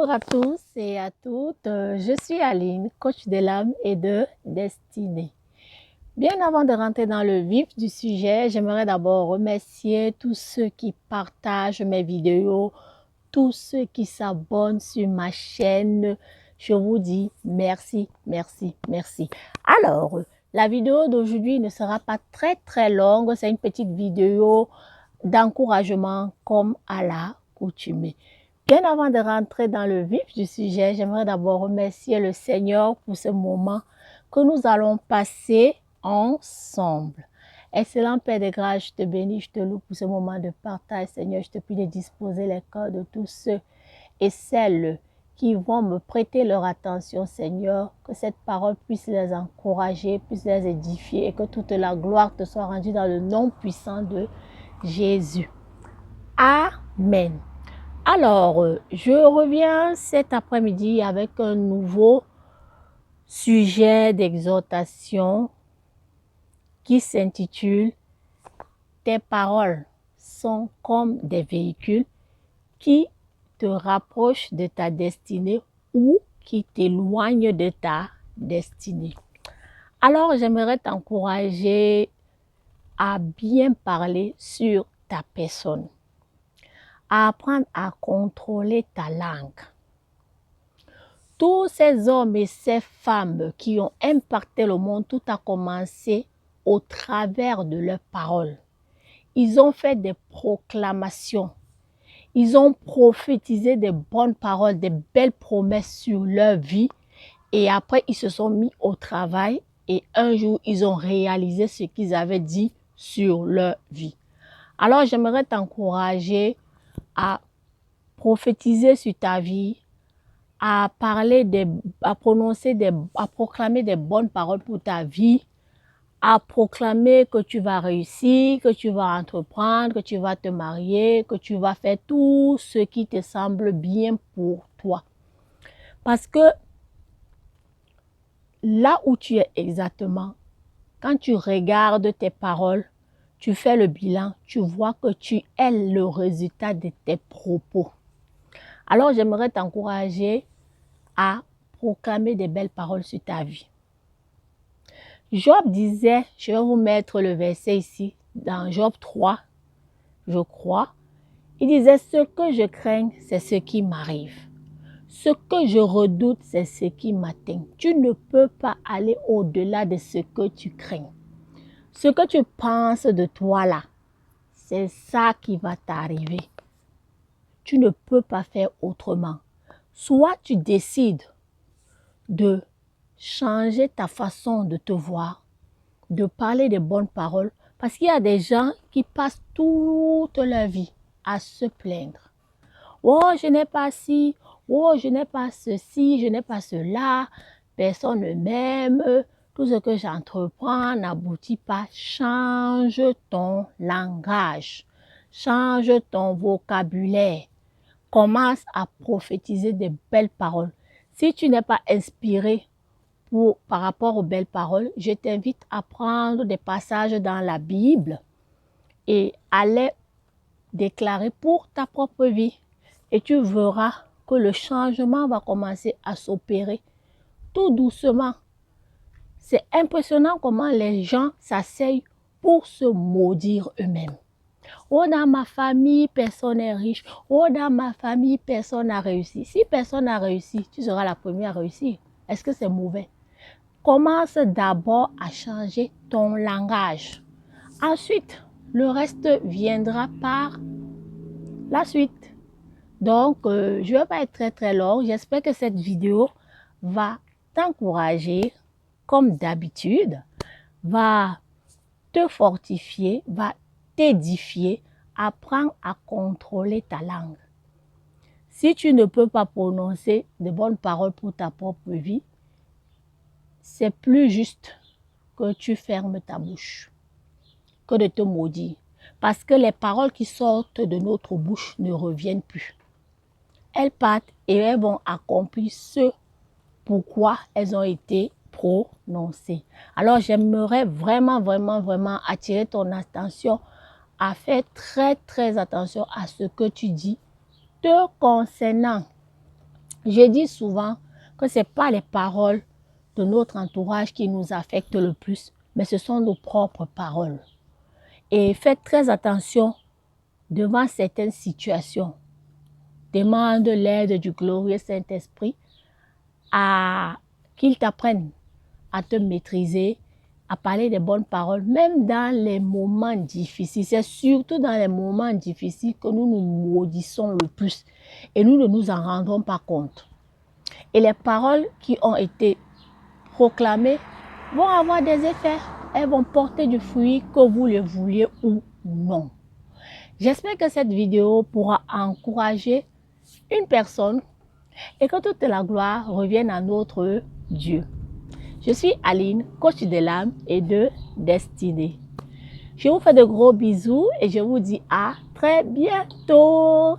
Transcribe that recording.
Bonjour à tous et à toutes, je suis Aline, coach de l'âme et de destinée. Bien avant de rentrer dans le vif du sujet, j'aimerais d'abord remercier tous ceux qui partagent mes vidéos, tous ceux qui s'abonnent sur ma chaîne. Je vous dis merci, merci, merci. Alors, la vidéo d'aujourd'hui ne sera pas très longue, c'est une petite vidéo d'encouragement comme à l'accoutumée. Bien avant de rentrer dans le vif du sujet, j'aimerais d'abord remercier le Seigneur pour ce moment que nous allons passer ensemble. Excellent Père de grâce, je te bénis, je te loue pour ce moment de partage. Seigneur, je te prie de disposer les cœurs de tous ceux et celles qui vont me prêter leur attention, Seigneur, que cette parole puisse les encourager, puisse les édifier et que toute la gloire te soit rendue dans le nom puissant de Jésus. Amen. Alors, je reviens cet après-midi avec un nouveau sujet d'exhortation qui s'intitule « Tes paroles sont comme des véhicules qui te rapprochent de ta destinée ou qui t'éloignent de ta destinée. » Alors, j'aimerais t'encourager à bien parler sur ta personne, à apprendre à contrôler ta langue. Tous ces hommes et ces femmes qui ont impacté le monde, tout a commencé au travers de leurs paroles. Ils ont fait des proclamations. Ils ont prophétisé des bonnes paroles, des belles promesses sur leur vie. Et après, ils se sont mis au travail et un jour, ils ont réalisé ce qu'ils avaient dit sur leur vie. Alors, j'aimerais t'encourager à prophétiser sur ta vie, à proclamer des bonnes paroles pour ta vie, à proclamer que tu vas réussir, que tu vas entreprendre, que tu vas te marier, que tu vas faire tout ce qui te semble bien pour toi. Parce que là où tu es exactement, quand tu regardes tes paroles, tu fais le bilan, tu vois que tu es le résultat de tes propos. Alors, j'aimerais t'encourager à proclamer des belles paroles sur ta vie. Job disait, je vais vous mettre le verset ici, dans Job 3, je crois. Il disait, ce que je crains, c'est ce qui m'arrive. Ce que je redoute, c'est ce qui m'atteint. Tu ne peux pas aller au-delà de ce que tu crains. Ce que tu penses de toi là, c'est ça qui va t'arriver. Tu ne peux pas faire autrement. Soit tu décides de changer ta façon de te voir, de parler de bonnes paroles, parce qu'il y a des gens qui passent toute leur vie à se plaindre. Oh, je n'ai pas ci, oh, je n'ai pas ceci, je n'ai pas cela, personne ne m'aime, tout ce que j'entreprends n'aboutit pas. Change ton langage, change ton vocabulaire, commence à prophétiser des belles paroles. Si tu n'es pas inspiré par rapport aux belles paroles, je t'invite à prendre des passages dans la Bible et à les déclarer pour ta propre vie. Et tu verras que le changement va commencer à s'opérer tout doucement. C'est impressionnant comment les gens s'asseyent pour se maudire eux-mêmes. Oh, dans ma famille, personne n'est riche. Oh, dans ma famille, personne n'a réussi. Si personne n'a réussi, tu seras la première à réussir. Est-ce que c'est mauvais? Commence d'abord à changer ton langage. Ensuite, le reste viendra par la suite. Donc, je ne vais pas être très longue. J'espère que cette vidéo va t'encourager, comme d'habitude, va te fortifier, va t'édifier, apprends à contrôler ta langue. Si tu ne peux pas prononcer de bonnes paroles pour ta propre vie, c'est plus juste que tu fermes ta bouche, que de te maudire. Parce que les paroles qui sortent de notre bouche ne reviennent plus. Elles partent et elles vont accomplir ce pourquoi elles ont été prononcées. Alors, j'aimerais vraiment attirer ton attention à faire très attention à ce que tu dis te concernant. Je dis souvent que ce n'est pas les paroles de notre entourage qui nous affectent le plus, mais ce sont nos propres paroles. Et faites très attention devant certaines situations. Demande l'aide du glorieux Saint-Esprit à qu'il t'apprenne à te maîtriser, à parler des bonnes paroles, même dans les moments difficiles. C'est surtout dans les moments difficiles que nous nous maudissons le plus et nous ne nous en rendons pas compte. Et les paroles qui ont été proclamées vont avoir des effets. Elles vont porter du fruit que vous le vouliez ou non. J'espère que cette vidéo pourra encourager une personne et que toute la gloire revienne à notre Dieu. Je suis Aline, coach de l'âme et de destinée. Je vous fais de gros bisous et je vous dis à très bientôt.